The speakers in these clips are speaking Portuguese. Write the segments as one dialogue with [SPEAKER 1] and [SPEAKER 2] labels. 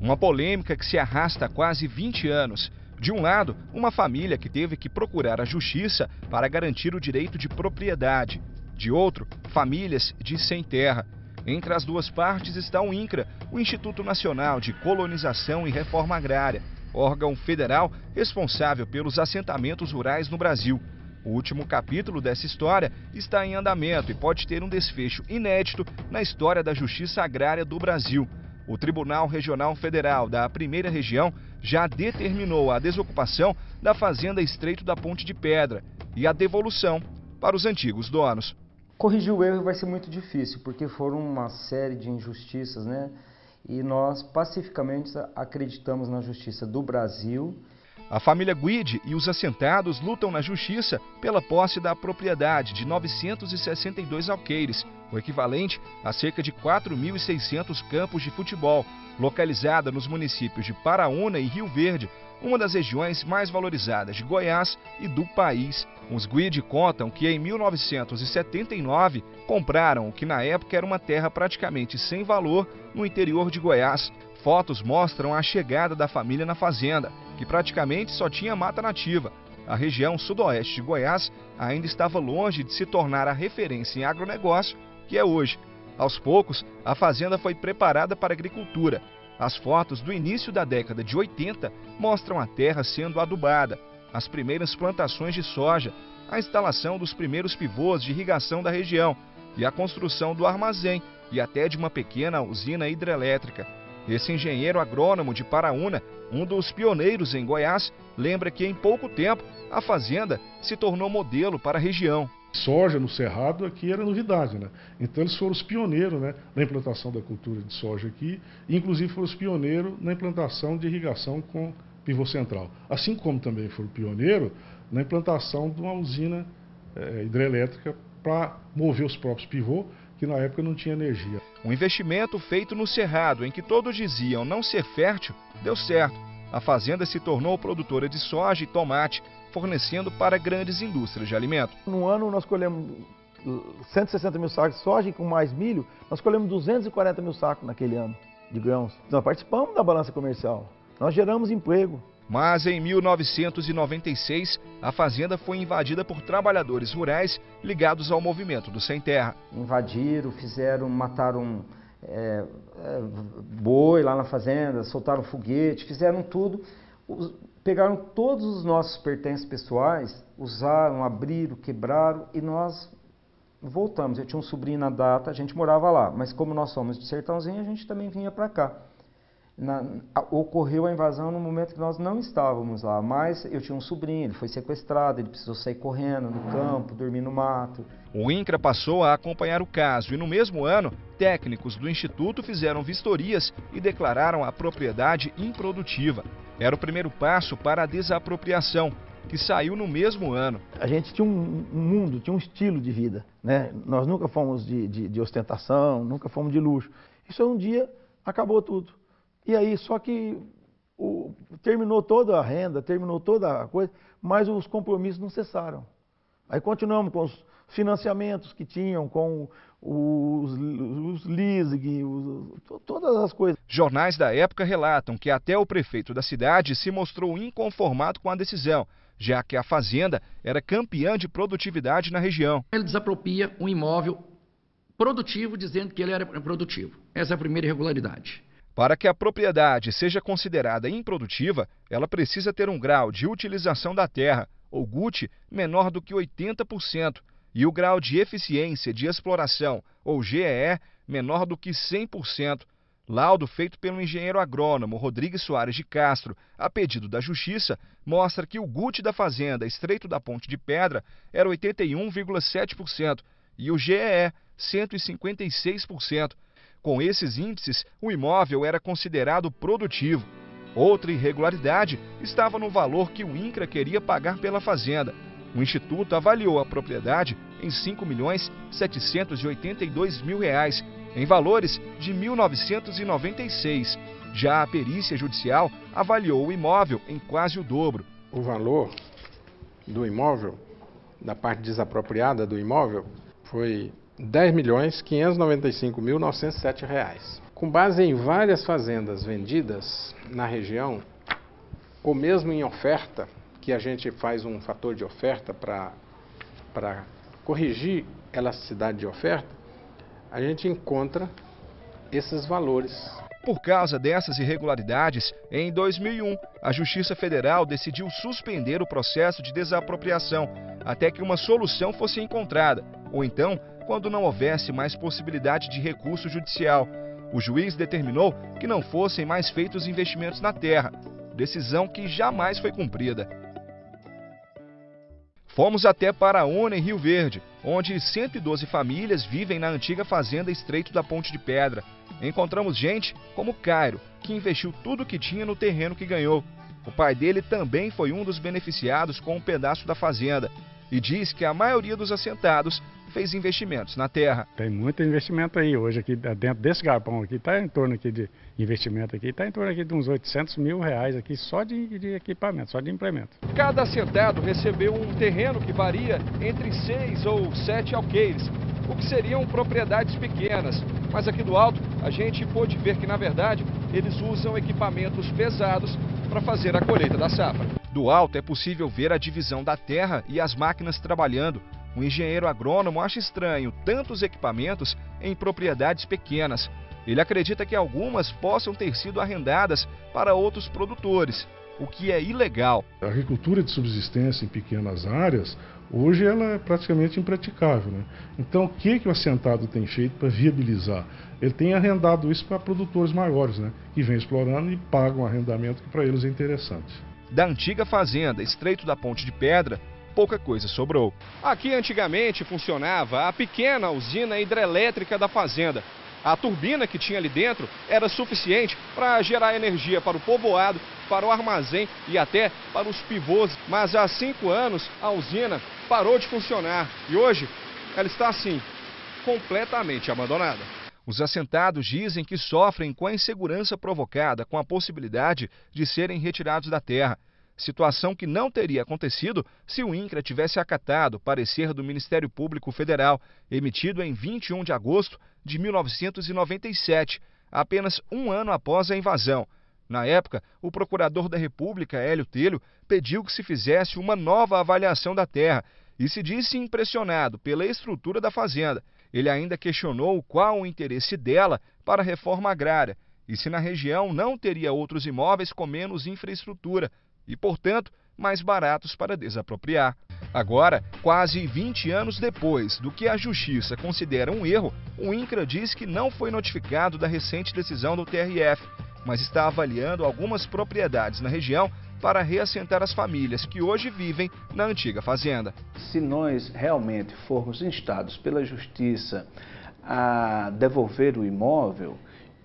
[SPEAKER 1] Uma polêmica que se arrasta há quase 20 anos. De um lado, uma família que teve que procurar a justiça para garantir o direito de propriedade. De outro, famílias de sem terra. Entre as duas partes está o INCRA, o Instituto Nacional de Colonização e Reforma Agrária, órgão federal responsável pelos assentamentos rurais no Brasil. O último capítulo dessa história está em andamento e pode ter um desfecho inédito na história da justiça agrária do Brasil. O Tribunal Regional Federal da Primeira Região já determinou a desocupação da fazenda Estreito da Ponte de Pedra e a devolução para os antigos donos.
[SPEAKER 2] Corrigir o erro vai ser muito difícil, porque foram uma série de injustiças, né? E nós pacificamente acreditamos na justiça do Brasil.
[SPEAKER 1] A família Guide e os assentados lutam na justiça pela posse da propriedade de 962 alqueires, o equivalente a cerca de 4.600 campos de futebol, localizada nos municípios de Paraúna e Rio Verde, uma das regiões mais valorizadas de Goiás e do país. Os Guide contam que em 1979 compraram o que na época era uma terra praticamente sem valor no interior de Goiás. Fotos mostram a chegada da família na fazenda, que praticamente só tinha mata nativa. A região sudoeste de Goiás ainda estava longe de se tornar a referência em agronegócio que é hoje. Aos poucos, a fazenda foi preparada para a agricultura. As fotos do início da década de 80 mostram a terra sendo adubada, as primeiras plantações de soja, a instalação dos primeiros pivôs de irrigação da região e a construção do armazém e até de uma pequena usina hidrelétrica. Esse engenheiro agrônomo de Paraúna, um dos pioneiros em Goiás, lembra que em pouco tempo a fazenda se tornou modelo para a região.
[SPEAKER 3] Soja no Cerrado aqui era novidade, né? Então eles foram os pioneiros, né, na implantação da cultura de soja aqui, e inclusive foram os pioneiros na implantação de irrigação com pivô central. Assim como também foram pioneiros na implantação de uma usina hidrelétrica para mover os próprios pivôs, que na época não tinha energia.
[SPEAKER 1] Um investimento feito no Cerrado, em que todos diziam não ser fértil, deu certo. A fazenda se tornou produtora de soja e tomate, fornecendo para grandes indústrias de alimento.
[SPEAKER 4] No ano nós colhemos 160 mil sacos de soja e com mais milho, nós colhemos 240 mil sacos naquele ano de grãos. Nós participamos da balança comercial, nós geramos emprego.
[SPEAKER 1] Mas em 1996, a fazenda foi invadida por trabalhadores rurais ligados ao movimento do Sem Terra.
[SPEAKER 2] Invadiram, mataram boi lá na fazenda, soltaram foguete, fizeram tudo. Pegaram todos os nossos pertences pessoais, usaram, abriram, quebraram e nós voltamos. Eu tinha um sobrinho na data, a gente morava lá, mas como nós somos de sertãozinho, a gente também vinha para cá. Ocorreu a invasão no momento que nós não estávamos lá, mas eu tinha um sobrinho, ele foi sequestrado, ele precisou sair correndo no campo, dormir no mato.
[SPEAKER 1] O INCRA passou a acompanhar o caso e no mesmo ano, técnicos do Instituto fizeram vistorias e declararam a propriedade improdutiva. Era o primeiro passo para a desapropriação, que saiu no mesmo ano.
[SPEAKER 4] A gente tinha um mundo, tinha um estilo de vida, né? Nós nunca fomos de ostentação, nunca fomos de luxo. Isso um dia acabou tudo. E aí, só que terminou toda a renda, terminou toda a coisa, mas os compromissos não cessaram. Aí continuamos com os financiamentos que tinham, com os leasing, todas as coisas.
[SPEAKER 1] Jornais da época relatam que até o prefeito da cidade se mostrou inconformado com a decisão, já que a fazenda era campeã de produtividade na região.
[SPEAKER 5] Ele desapropria um imóvel produtivo dizendo que ele era produtivo. Essa é a primeira irregularidade.
[SPEAKER 1] Para que a propriedade seja considerada improdutiva, ela precisa ter um grau de utilização da terra, ou GUT, menor do que 80%, e o grau de eficiência de exploração, ou GEE, menor do que 100%. Laudo feito pelo engenheiro agrônomo Rodrigues Soares de Castro, a pedido da Justiça, mostra que o GUT da fazenda Estreito da Ponte de Pedra era 81,7% e o GEE 156%. Com esses índices, o imóvel era considerado produtivo. Outra irregularidade estava no valor que o INCRA queria pagar pela fazenda. O Instituto avaliou a propriedade em R$ 5.782.000, em valores de 1996. Já a perícia judicial avaliou o imóvel em quase o dobro.
[SPEAKER 6] O valor do imóvel, da parte desapropriada do imóvel, foi R$ 10.595.907, Com base em várias fazendas vendidas na região, ou mesmo em oferta, que a gente faz um fator de oferta para corrigir a elasticidade de oferta, a gente encontra esses valores.
[SPEAKER 1] Por causa dessas irregularidades, em 2001, a Justiça Federal decidiu suspender o processo de desapropriação até que uma solução fosse encontrada, ou então, quando não houvesse mais possibilidade de recurso judicial. O juiz determinou que não fossem mais feitos investimentos na terra, decisão que jamais foi cumprida. Fomos até Paraúna, em Rio Verde, onde 112 famílias vivem na antiga fazenda Estreito da Ponte de Pedra. Encontramos gente como Cairo, que investiu tudo o que tinha no terreno que ganhou. O pai dele também foi um dos beneficiados com um pedaço da fazenda e diz que a maioria dos assentados fez investimentos na terra.
[SPEAKER 7] Tem muito investimento aí hoje aqui dentro desse galpão aqui, está em torno aqui de investimento aqui, está em torno aqui de uns 800 mil reais aqui só de equipamento, só de implemento.
[SPEAKER 1] Cada assentado recebeu um terreno que varia entre 6 ou 7 alqueires, o que seriam propriedades pequenas. Mas aqui do alto a gente pôde ver que na verdade eles usam equipamentos pesados para fazer a colheita da safra. Do alto é possível ver a divisão da terra e as máquinas trabalhando. O engenheiro agrônomo acha estranho tantos equipamentos em propriedades pequenas. Ele acredita que algumas possam ter sido arrendadas para outros produtores, o que é ilegal.
[SPEAKER 3] A agricultura de subsistência em pequenas áreas, hoje ela é praticamente impraticável, né? Então, o que o assentado tem feito para viabilizar? Ele tem arrendado isso para produtores maiores, né? Que vêm explorando e pagam um arrendamento que para eles é interessante.
[SPEAKER 1] Da antiga fazenda Estreito da Ponte de Pedra, pouca coisa sobrou. Aqui antigamente funcionava a pequena usina hidrelétrica da fazenda. A turbina que tinha ali dentro era suficiente para gerar energia para o povoado, para o armazém e até para os pivôs. Mas há 5 anos a usina parou de funcionar e hoje ela está assim, completamente abandonada. Os assentados dizem que sofrem com a insegurança provocada com a possibilidade de serem retirados da terra. Situação que não teria acontecido se o INCRA tivesse acatado o parecer do Ministério Público Federal, emitido em 21 de agosto de 1997, apenas um ano após a invasão. Na época, o procurador da República, Hélio Telho, pediu que se fizesse uma nova avaliação da terra e se disse impressionado pela estrutura da fazenda. Ele ainda questionou qual o interesse dela para a reforma agrária e se na região não teria outros imóveis com menos infraestrutura e, portanto, mais baratos para desapropriar. Agora, quase 20 anos depois do que a Justiça considera um erro, o INCRA diz que não foi notificado da recente decisão do TRF, mas está avaliando algumas propriedades na região para reassentar as famílias que hoje vivem na antiga fazenda.
[SPEAKER 8] Se nós realmente formos instados pela Justiça a devolver o imóvel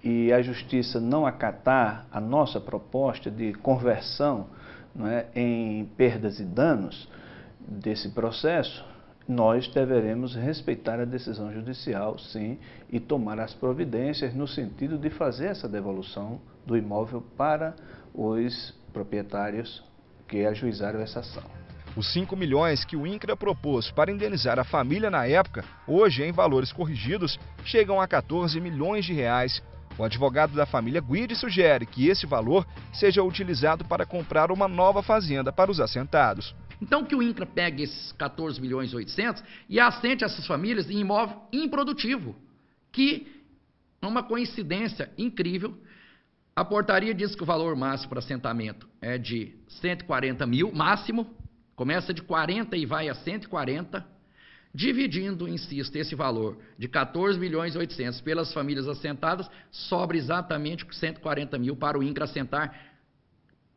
[SPEAKER 8] e a Justiça não acatar a nossa proposta de conversão, não é, em perdas e danos desse processo, nós deveremos respeitar a decisão judicial, sim, e tomar as providências no sentido de fazer essa devolução do imóvel para os proprietários que ajuizaram essa ação.
[SPEAKER 1] Os 5 milhões que o INCRA propôs para indenizar a família na época, hoje em valores corrigidos, chegam a 14 milhões de reais. O advogado da família Guide sugere que esse valor seja utilizado para comprar uma nova fazenda para os assentados.
[SPEAKER 5] Então que o INCRA pegue esses 14 milhões e 800 e assente essas famílias em imóvel improdutivo, que, numa coincidência incrível, a portaria diz que o valor máximo para assentamento é de 140 mil, máximo, começa de 40 e vai a 140, dividindo, insisto, esse valor de 14 milhões e 800 pelas famílias assentadas, sobra exatamente 140 mil para o INCRA assentar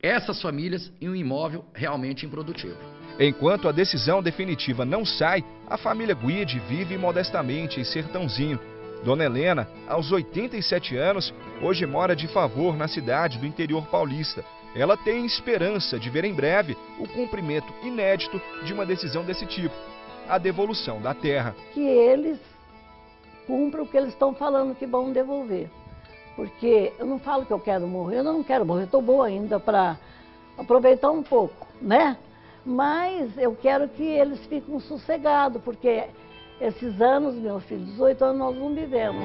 [SPEAKER 5] essas famílias em um imóvel realmente improdutivo.
[SPEAKER 1] Enquanto a decisão definitiva não sai, a família Guide vive modestamente em Sertãozinho. Dona Helena, aos 87 anos, hoje mora de favor na cidade do interior paulista. Ela tem esperança de ver em breve o cumprimento inédito de uma decisão desse tipo, a devolução da terra.
[SPEAKER 9] Que eles cumpram o que eles estão falando que vão devolver. Porque eu não falo que eu quero morrer, eu não quero morrer, estou boa ainda para aproveitar um pouco, né? Mas eu quero que eles fiquem sossegados, porque esses anos, meu filho, 18 anos nós não vivemos.